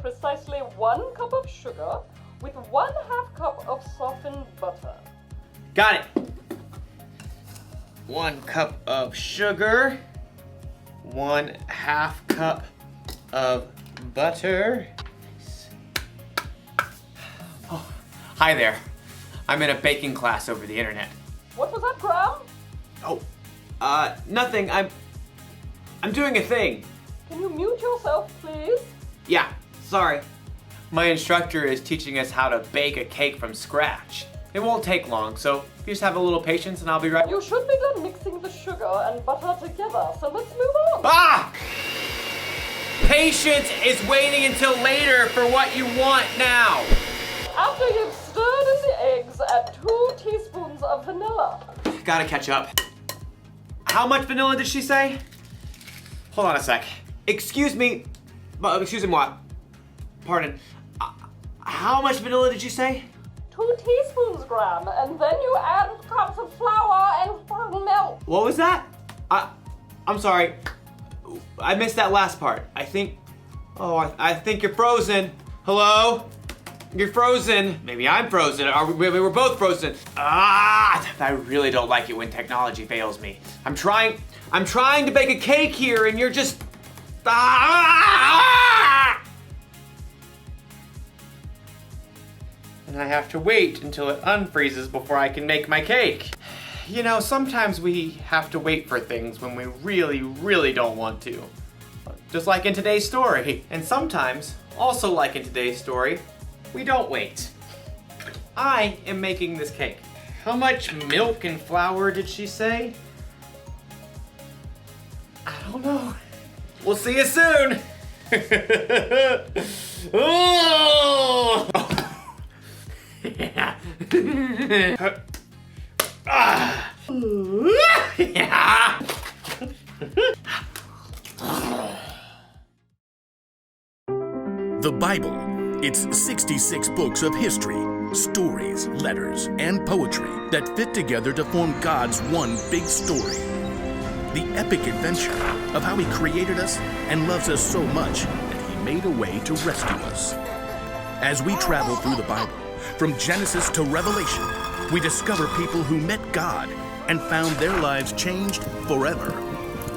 precisely 1 cup of sugar with 1/2 cup of softened butter. Got it. 1 cup of sugar, 1/2 cup of butter. Oh, hi there. I'm in a baking class over the internet. What was that, Graham? Oh, nothing. I'm doing a thing. Can you mute yourself, please? Yeah, sorry. My instructor is teaching us how to bake a cake from scratch. It won't take long, so you just have a little patience and I'll be right. You should be done mixing the sugar and butter together, so let's move on. Ah! Patience is waiting until later for what you want now. After you've stirred in the eggs, add 2 teaspoons of vanilla. Gotta catch up. How much vanilla did she say? Hold on a sec. Excuse me, moi. Pardon. How much vanilla did you say? 2 teaspoons, Graham, and then you add cups of flour and milk. What was that? I'm sorry. I missed that last part. I think you're frozen. Hello? You're frozen. Maybe I'm frozen. Maybe we're both frozen. I really don't like it when technology fails me. I'm trying to bake a cake here and you're just... And I have to wait until it unfreezes before I can make my cake. You know, sometimes we have to wait for things when we really, really don't want to. Just like in today's story. And sometimes, also like in today's story, we don't wait. I am making this cake. How much milk and flour did she say? I don't know. We'll see you soon. Oh! Yeah. Yeah. The Bible. It's 66 books of history, stories, letters, and poetry that fit together to form God's one big story. The epic adventure of how He created us and loves us so much that He made a way to rescue us. As we travel through the Bible, from Genesis to Revelation, we discover people who met God and found their lives changed forever.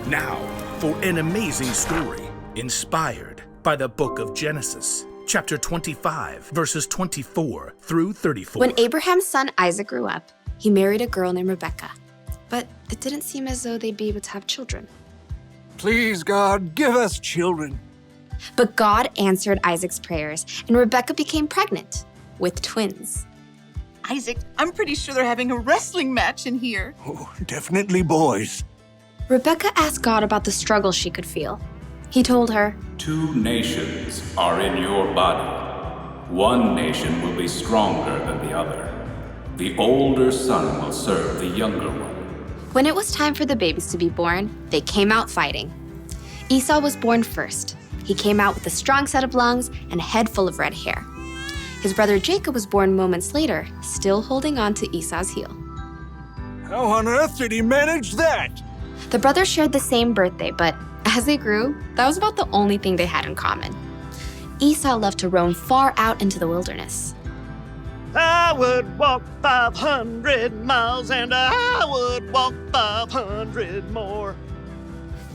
Now, for an amazing story inspired by the book of Genesis, chapter 25, verses 24 through 34. When Abraham's son Isaac grew up, he married a girl named Rebekah. But it didn't seem as though they'd be able to have children. Please, God, give us children. But God answered Isaac's prayers, and Rebekah became pregnant with twins. Isaac, I'm pretty sure they're having a wrestling match in here. Oh, definitely boys. Rebekah asked God about the struggle she could feel. He told her, 2 nations are in your body. 1 nation will be stronger than the other. The older son will serve the younger one. When it was time for the babies to be born, they came out fighting. Esau was born first. He came out with a strong set of lungs and a head full of red hair. His brother Jacob was born moments later, still holding on to Esau's heel. How on earth did he manage that? The brothers shared the same birthday, but as they grew, that was about the only thing they had in common. Esau loved to roam far out into the wilderness. I would walk 500 miles and I would walk 500 more.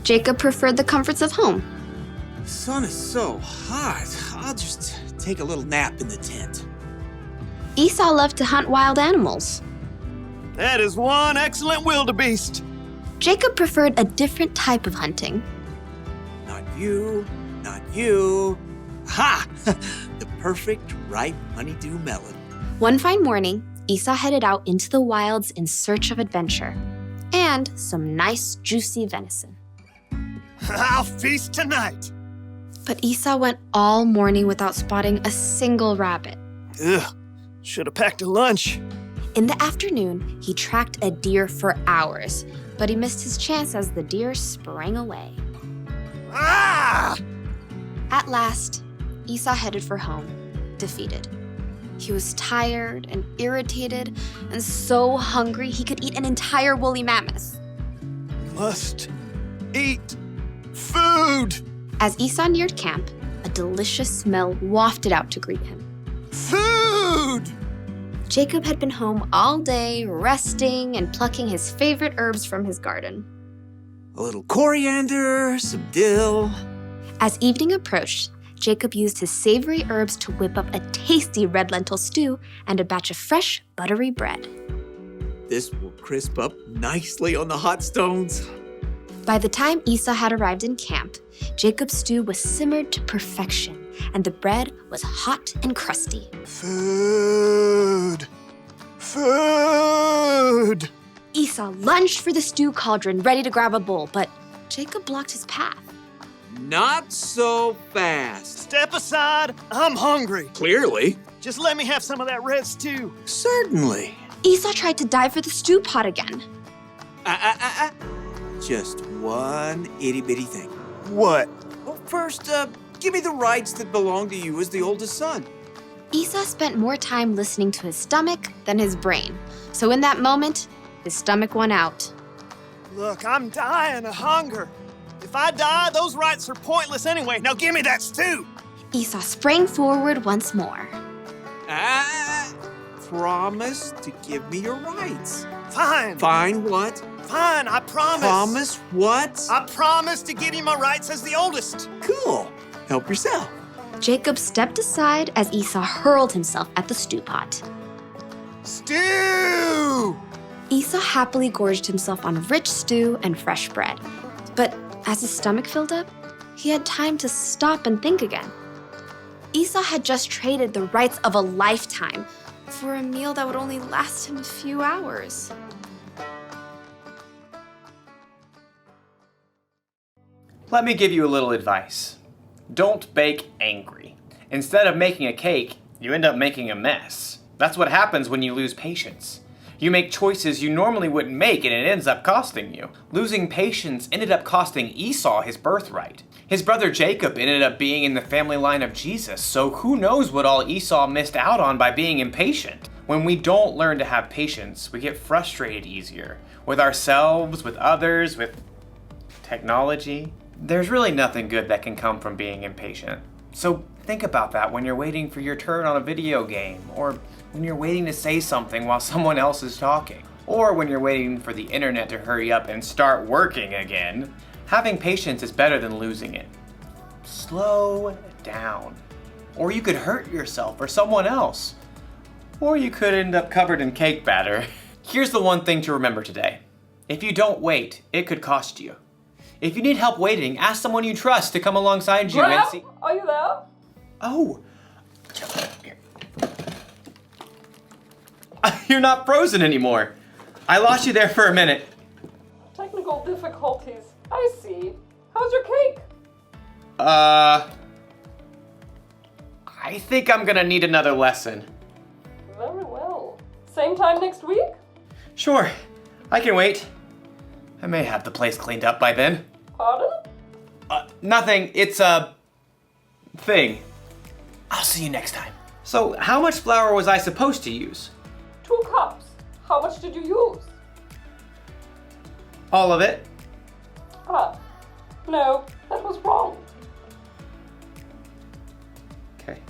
Jacob preferred the comforts of home. The sun is so hot. I'll just take a little nap in the tent. Esau loved to hunt wild animals. That is one excellent wildebeest. Jacob preferred a different type of hunting. Not you, not you. Ha! The perfect ripe honeydew melon. One fine morning, Esau headed out into the wilds in search of adventure and some nice, juicy venison. I'll feast tonight. But Esau went all morning without spotting a single rabbit. Ugh, should have packed a lunch. In the afternoon, he tracked a deer for hours, but he missed his chance as the deer sprang away. Ah! At last, Esau headed for home, defeated. He was tired and irritated and so hungry he could eat an entire woolly mammoth. Must eat food. As Esau neared camp, a delicious smell wafted out to greet him. Food! Jacob had been home all day, resting and plucking his favorite herbs from his garden. A little coriander, some dill. As evening approached, Jacob used his savory herbs to whip up a tasty red lentil stew and a batch of fresh, buttery bread. This will crisp up nicely on the hot stones. By the time Esau had arrived in camp, Jacob's stew was simmered to perfection, and the bread was hot and crusty. Food! Food! Esau lunged for the stew cauldron, ready to grab a bowl, but Jacob blocked his path. Not so fast. Step aside, I'm hungry. Clearly. Just let me have some of that red stew. Certainly. Esau tried to dive for the stew pot again. Just one itty-bitty thing. What? Well, first, give me the rights that belong to you as the oldest son. Esau spent more time listening to his stomach than his brain. So in that moment, his stomach won out. Look, I'm dying of hunger. If I die, those rights are pointless anyway. Now give me that stew. Esau sprang forward once more. Promise to give me your rights. Fine. Fine what? Fine, I promise. Promise what? I promise to give you my rights as the oldest. Cool. Help yourself. Jacob stepped aside as Esau hurled himself at the stew pot. Stew! Esau happily gorged himself on rich stew and fresh bread. But as his stomach filled up, he had time to stop and think again. Esau had just traded the rights of a lifetime for a meal that would only last him a few hours. Let me give you a little advice. Don't bake angry. Instead of making a cake, you end up making a mess. That's what happens when you lose patience. You make choices you normally wouldn't make and it ends up costing you. Losing patience ended up costing Esau his birthright. His brother Jacob ended up being in the family line of Jesus, so who knows what all Esau missed out on by being impatient. When we don't learn to have patience, we get frustrated easier. With ourselves, with others, with technology. There's really nothing good that can come from being impatient. So think about that when you're waiting for your turn on a video game, or when you're waiting to say something while someone else is talking, or when you're waiting for the internet to hurry up and start working again. Having patience is better than losing it. Slow down. Or you could hurt yourself or someone else. Or you could end up covered in cake batter. Here's the one thing to remember today. If you don't wait, it could cost you. If you need help waiting, ask someone you trust to come alongside you and see... Are you there? Oh. You're not frozen anymore. I lost you there for a minute. Technical difficulties. I see. How's your cake? I think I'm gonna need another lesson. Very well. Same time next week? Sure, I can wait. I may have the place cleaned up by then. Pardon? Nothing, it's a thing. I'll see you next time. So, how much flour was I supposed to use? 2 cups. How much did you use? All of it? No, that was wrong. Okay.